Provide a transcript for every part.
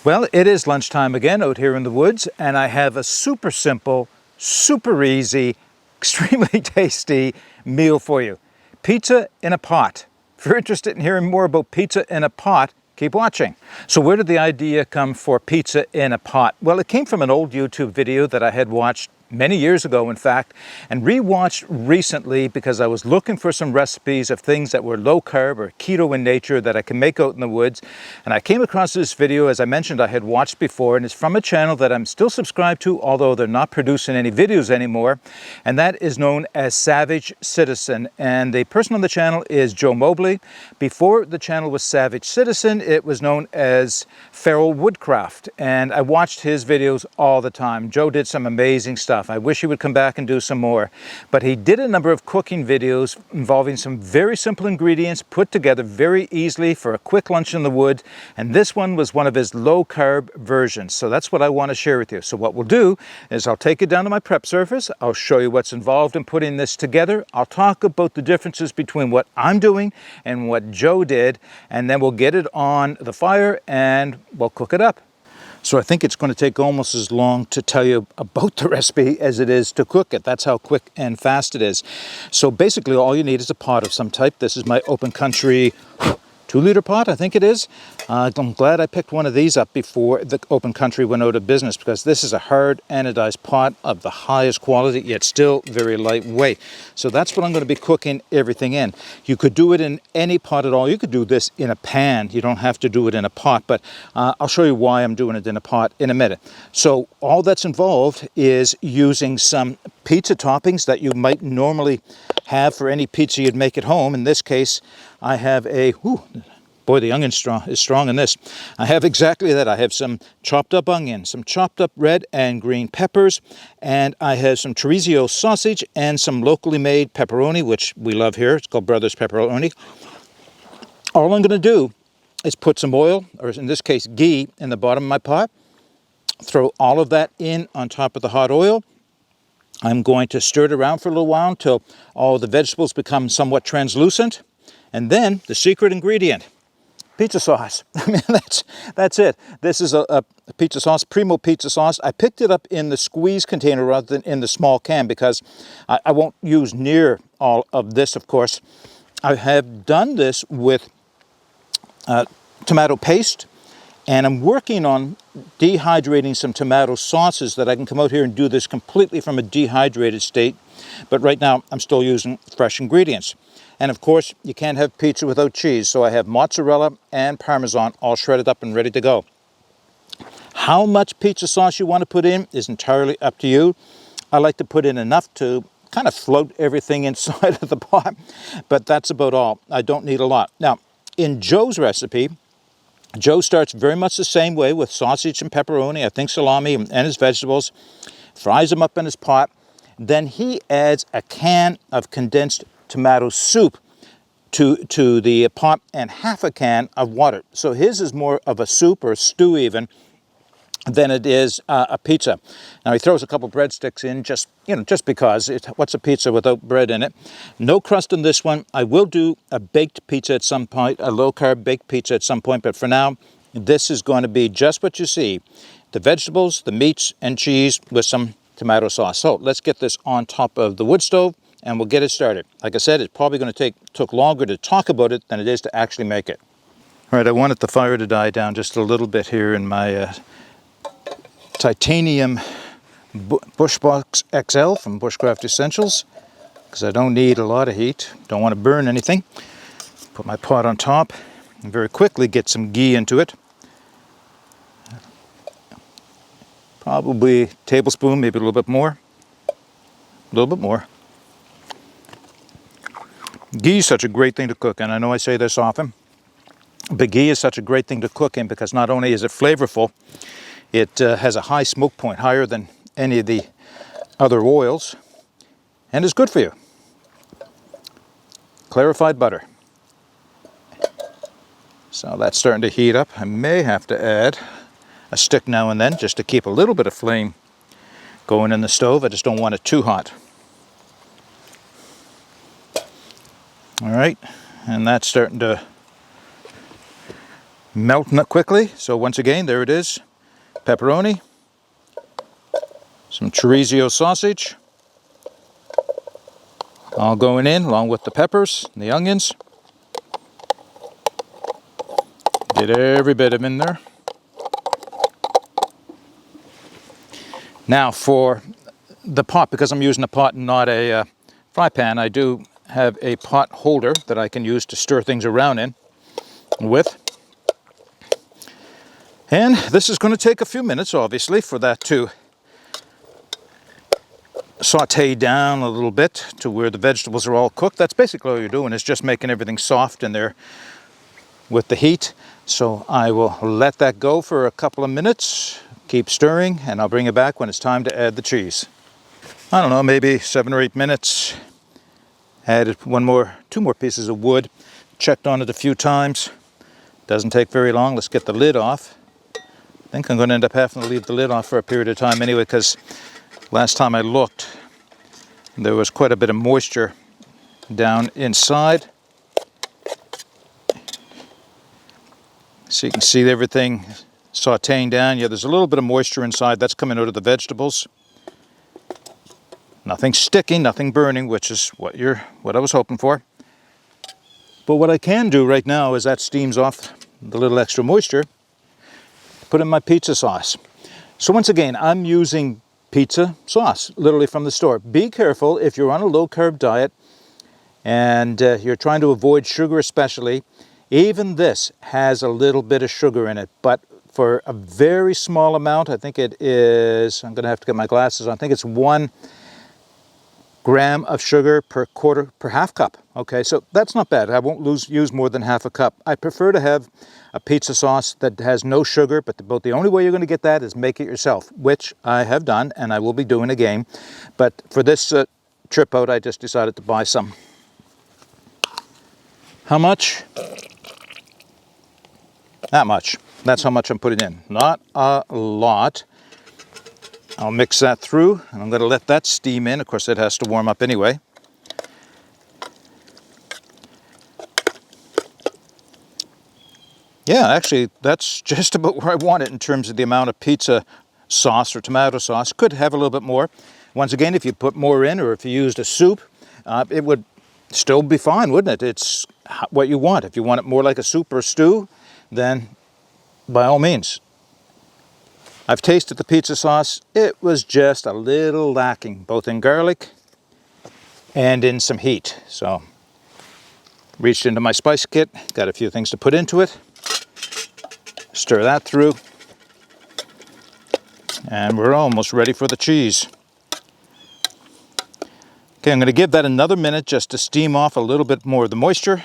Well, it is lunchtime again out here in the woods, and I have a super simple, super easy, extremely tasty meal for you. Pizza in a pot. If you're interested in hearing more about pizza in a pot, keep watching. So where did the idea come for pizza in a pot? Well, it came from an old YouTube video that I had watched many years ago, in fact, and rewatched recently because I was looking for some recipes of things that were low carb or keto in nature that I can make out in the woods. And I came across this video, as I mentioned, I had watched before, and it's from a channel that I'm still subscribed to, although they're not producing any videos anymore, and that is known as Savage Citizen. And the person on the channel is Joe Mobley. Before the channel was Savage Citizen, it was known as Feral Woodcraft, and I watched his videos all the time. Joe did some amazing stuff. I wish he would come back and do some more. But he did a number of cooking videos involving some very simple ingredients put together very easily for a quick lunch in the wood. And this one was one of his low carb versions. So that's what I want to share with you. So what we'll do is I'll take it down to my prep surface. I'll show you what's involved in putting this together. I'll talk about the differences between what I'm doing and what Joe did. And then we'll get it on the fire and we'll cook it up. So I think it's going to take almost as long to tell you about the recipe as it is to cook it. That's how quick and fast it is. So basically all you need is a pot of some type. This is my Open Country 2-liter pot, I think it is. I'm glad I picked one of these up before the Open Country went out of business, because this is a hard anodized pot of the highest quality, yet still very lightweight. So that's what I'm going to be cooking everything in. You could do it in any pot at all. You could do this in a pan. You don't have to do it in a pot, but I'll show you why I'm doing it in a pot in a minute. So all that's involved is using some pizza toppings that you might normally have for any pizza you'd make at home. In this case, I have a, boy, the onion is strong in this. I have exactly that. I have some chopped up onion, some chopped up red and green peppers, and I have some chorizo sausage and some locally made pepperoni, which we love here. It's called Brothers Pepperoni. All I'm going to do is put some oil, or in this case ghee, in the bottom of my pot. Throw all of that in on top of the hot oil. I'm going to stir it around for a little while until all the vegetables become somewhat translucent. And then the secret ingredient, pizza sauce. I mean, that's it. This is a pizza sauce, Primo pizza sauce. I picked it up in the squeeze container rather than in the small can because I won't use near all of this, of course. I have done this with tomato paste, and I'm working on dehydrating some tomato sauces that I can come out here and do this completely from a dehydrated state. But right now, I'm still using fresh ingredients. And of course, you can't have pizza without cheese. So I have mozzarella and Parmesan all shredded up and ready to go. How much pizza sauce you want to put in is entirely up to you. I like to put in enough to kind of float everything inside of the pot, but that's about all. I don't need a lot. Now, in Joe's recipe, Joe starts very much the same way with sausage and pepperoni, I think salami and his vegetables, fries them up in his pot. Then he adds a can of condensed tomato soup to the pot and half a can of water. So his is more of a soup or a stew even than it is a pizza. Now he throws a couple breadsticks in just because. What's a pizza without bread in it? No crust in this one. I will do a baked pizza at some point, a low-carb baked pizza at some point, but for now, this is going to be just what you see. The vegetables, the meats, and cheese with some tomato sauce. So let's get this on top of the wood stove and we'll get it started. Like I said, it's probably going to took longer to talk about it than it is to actually make it. All right, I wanted the fire to die down just a little bit here in my titanium Bushbox XL from Bushcraft Essentials, because I don't need a lot of heat, don't want to burn anything. Put my pot on top and very quickly get some ghee into it. Probably a tablespoon, maybe a little bit more. A little bit more. Ghee is such a great thing to cook, and I know I say this often, but ghee is such a great thing to cook in because not only is it flavorful, it has a high smoke point, higher than any of the other oils, and is good for you. Clarified butter. So that's starting to heat up. I may have to add a stick now and then just to keep a little bit of flame going in the stove. I just don't want it too hot. All right, and that's starting to melting it quickly. So once again, there it is. Pepperoni, some chorizo sausage, all going in along with the peppers and the onions. Get every bit of them in there. Now for the pot, because I'm using a pot and not a fry pan, I do have a pot holder that I can use to stir things around in with. And this is going to take a few minutes, obviously, for that to saute down a little bit to where the vegetables are all cooked. That's basically all you're doing, is just making everything soft in there with the heat. So I will let that go for a couple of minutes, keep stirring, and I'll bring it back when it's time to add the cheese. I don't know, maybe 7 or 8 minutes. Added two more pieces of wood, checked on it a few times. Doesn't take very long. Let's get the lid off. I think I'm going to end up having to leave the lid off for a period of time anyway, because last time I looked, there was quite a bit of moisture down inside. So you can see everything sauteing down. Yeah, there's a little bit of moisture inside. That's coming out of the vegetables. Nothing sticking, nothing burning, which is what I was hoping for. But what I can do right now is that steams off the little extra moisture, put in my pizza sauce. So once again, I'm using pizza sauce, literally from the store. Be careful if you're on a low-carb diet and you're trying to avoid sugar especially. Even this has a little bit of sugar in it, but for a very small amount, I think it is, I'm going to have to get my glasses on, I think it's 1 gram of sugar per half cup. Okay, so that's not bad. I won't use more than half a cup. I prefer to have a pizza sauce that has no sugar, but about the only way you're going to get that is make it yourself, which I have done and I will be doing again. But for this trip out, I just decided to buy some. How much? That much. That's how much I'm putting in. Not a lot. I'll mix that through, and I'm going to let that steam in. Of course, it has to warm up anyway. Yeah, actually, that's just about where I want it in terms of the amount of pizza sauce or tomato sauce. Could have a little bit more. Once again, if you put more in, or if you used a soup, it would still be fine, wouldn't it? It's what you want. If you want it more like a soup or a stew, then by all means. I've tasted the pizza sauce. It was just a little lacking, both in garlic and in some heat. So, reached into my spice kit, got a few things to put into it. Stir that through. And we're almost ready for the cheese. Okay, I'm going to give that another minute just to steam off a little bit more of the moisture.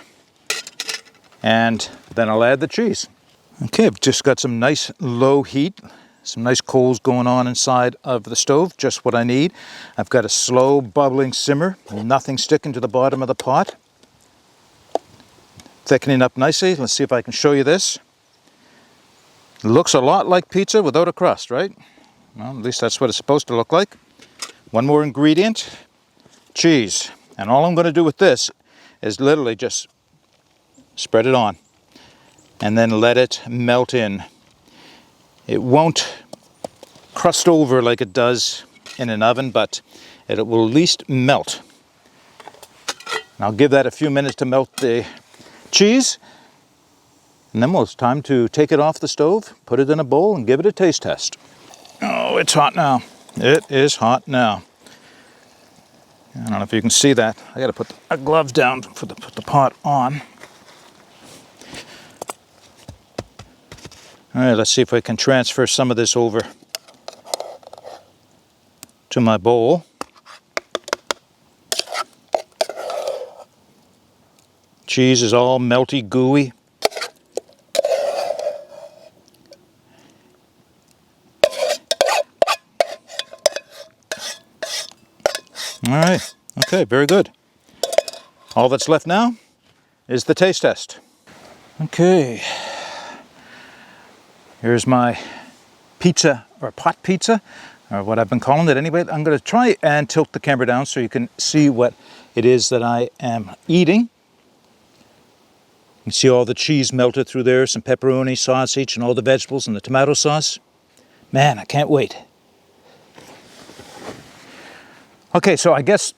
And then I'll add the cheese. Okay, I've just got some nice low heat. Some nice coals going on inside of the stove, just what I need. I've got a slow bubbling simmer, nothing sticking to the bottom of the pot. Thickening up nicely. Let's see if I can show you this. It looks a lot like pizza without a crust, right? Well, at least that's what it's supposed to look like. One more ingredient, cheese. And all I'm going to do with this is literally just spread it on and then let it melt in. It won't crust over like it does in an oven, but it will at least melt. And I'll give that a few minutes to melt the cheese. And then it's time to take it off the stove, put it in a bowl, and give it a taste test. Oh, it's hot now. It is hot now. I don't know if you can see that. I got to put a glove down for put the pot on. All right, let's see if I can transfer some of this over to my bowl. Cheese is all melty, gooey. All right, okay, very good. All that's left now is the taste test. Okay. Here's my pizza, or pot pizza, or what I've been calling it anyway. I'm going to try and tilt the camera down so you can see what it is that I am eating. You see all the cheese melted through there, some pepperoni, sausage, and all the vegetables and the tomato sauce. Man, I can't wait. Okay, so I guess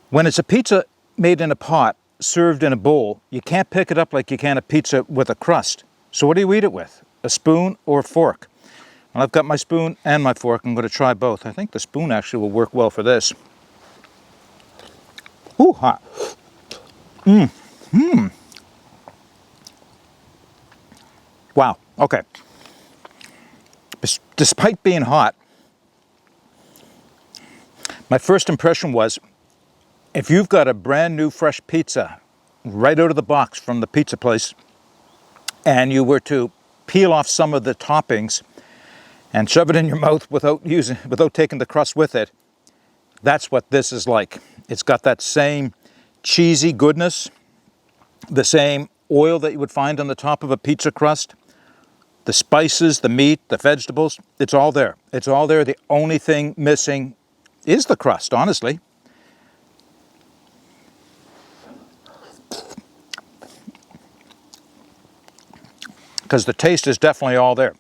when it's a pizza made in a pot, served in a bowl, you can't pick it up like you can a pizza with a crust. So what do you eat it with? A spoon or a fork? Well, I've got my spoon and my fork. I'm going to try both. I think the spoon actually will work well for this. Ooh, hot. Wow, okay. Despite being hot, my first impression was, if you've got a brand new fresh pizza right out of the box from the pizza place, and you were to peel off some of the toppings and shove it in your mouth without taking the crust with it, that's what this is like. It's got that same cheesy goodness, the same oil that you would find on the top of a pizza crust, the spices, the meat, the vegetables, it's all there. It's all there. The only thing missing is the crust, honestly. Because the taste is definitely all there.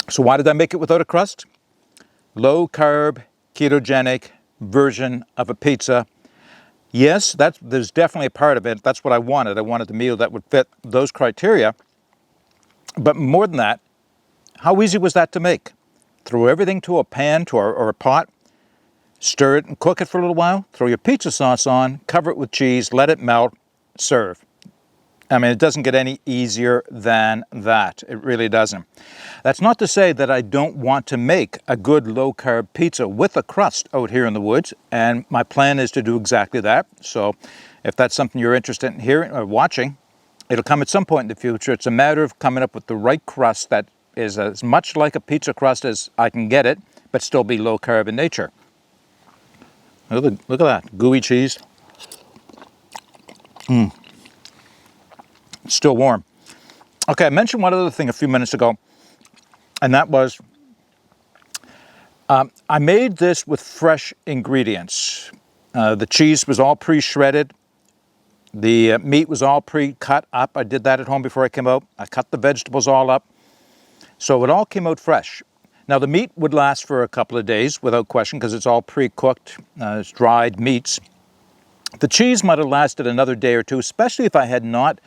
So why did I make it without a crust? Low carb, ketogenic version of a pizza. Yes, there's definitely a part of it. That's what I wanted. I wanted the meal that would fit those criteria. But more than that, how easy was that to make? Throw everything to a pan or a pot, stir it and cook it for a little while, throw your pizza sauce on, cover it with cheese, let it melt, serve. I mean, it doesn't get any easier than that. It really doesn't. That's not to say that I don't want to make a good low-carb pizza with a crust out here in the woods, and my plan is to do exactly that. So if that's something you're interested in hearing or watching, it'll come at some point in the future. It's a matter of coming up with the right crust that is as much like a pizza crust as I can get it, but still be low-carb in nature. Look at that, gooey cheese. It's still warm. Okay, I mentioned one other thing a few minutes ago, and that was I made this with fresh ingredients. The cheese was all pre-shredded. The meat was all pre-cut up. I did that at home before I came out. I cut the vegetables all up. So it all came out fresh. Now the meat would last for a couple of days without question because it's all pre-cooked, it's dried meats. The cheese might have lasted another day or two, especially if I had not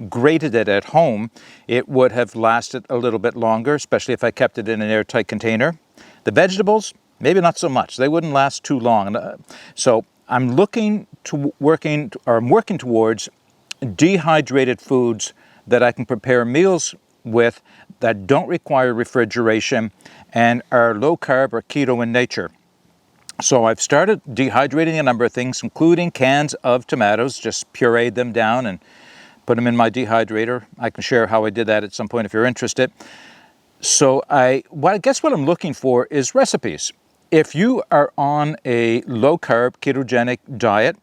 grated it at home. It would have lasted a little bit longer, especially if I kept it in an airtight container. The vegetables, maybe not so much. They wouldn't last too long. So I'm working towards dehydrated foods that I can prepare meals with that don't require refrigeration and are low carb or keto in nature. So I've started dehydrating a number of things, including cans of tomatoes, just pureed them down and put them in my dehydrator. I can share how I did that at some point if you're interested. So I guess what I'm looking for is recipes. If you are on a low-carb ketogenic diet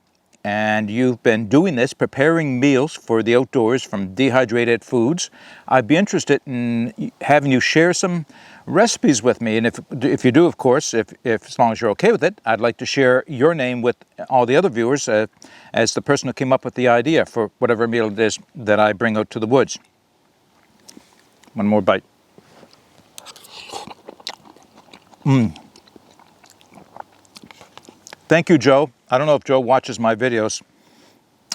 and you've been doing this, preparing meals for the outdoors from dehydrated foods, I'd be interested in having you share some recipes with me. And if you do, of course, if as long as you're okay with it, I'd like to share your name with all the other viewers as the person who came up with the idea for whatever meal it is that I bring out to the woods. One more bite. Thank you, Joe. I don't know if Joe watches my videos.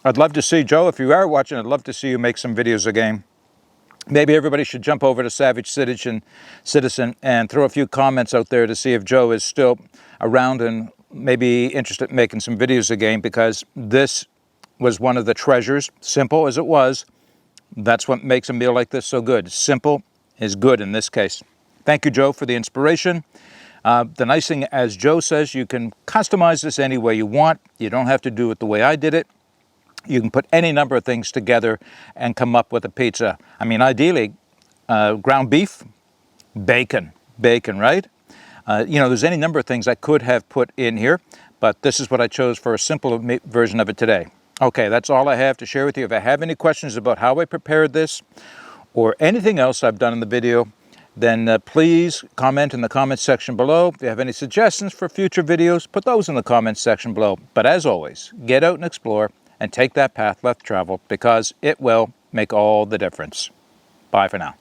I'd love to see, Joe, if you are watching, I'd love to see you make some videos again. Maybe everybody should jump over to Savage Citizen and throw a few comments out there to see if Joe is still around and maybe interested in making some videos again, because this was one of the treasures, simple as it was. That's what makes a meal like this so good. Simple is good in this case. Thank you, Joe, for the inspiration. The nice thing, as Joe says, you can customize this any way you want. You don't have to do it the way I did it. You can put any number of things together and come up with a pizza. I mean, ideally, ground beef, bacon, right? There's any number of things I could have put in here, but this is what I chose for a simple version of it today. Okay, that's all I have to share with you. If I have any questions about how I prepared this or anything else I've done in the video, then please comment in the comments section below. If you have any suggestions for future videos, put those in the comments section below. But as always, get out and explore and take that path less traveled, because it will make all the difference. Bye for now.